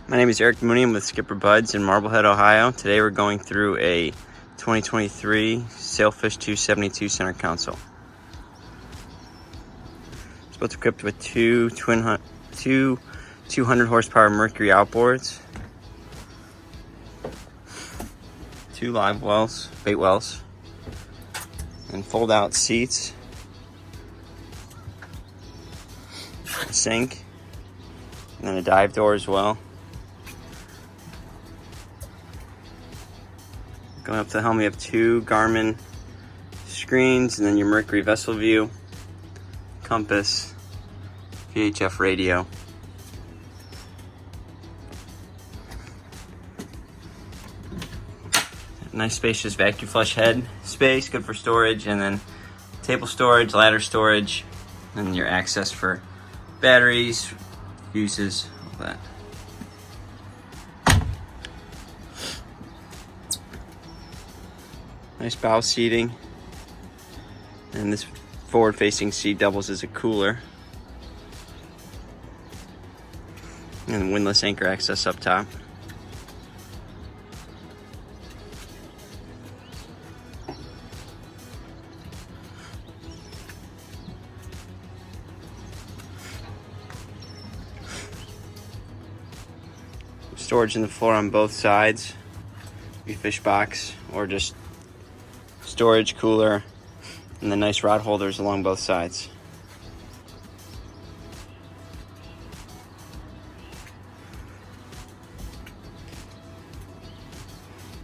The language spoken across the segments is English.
My name is Eric Mooney. I'm with SkipperBud's in Marblehead, Ohio. Today we're going through a 2023 Sailfish 272 center console. This boat's equipped with two 200 horsepower Mercury outboards, two live wells, bait wells, and fold out seats, a sink, and then a dive door as well. Going up to the helm, we have two Garmin screens, and then your Mercury vessel view, compass, VHF radio. Nice spacious vacuum flush head space, good for storage, and then table storage, ladder storage, and your access for batteries, fuses, all that. Nice bow seating, and this forward-facing seat doubles as a cooler, and windlass anchor access up top. Storage in the floor on both sides, your fish box, or just storage, cooler, and the nice rod holders along both sides.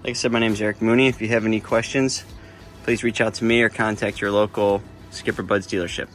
Like I said, my name is Eric Mooney. If you have any questions, please reach out to me or contact your local SkipperBud's dealership.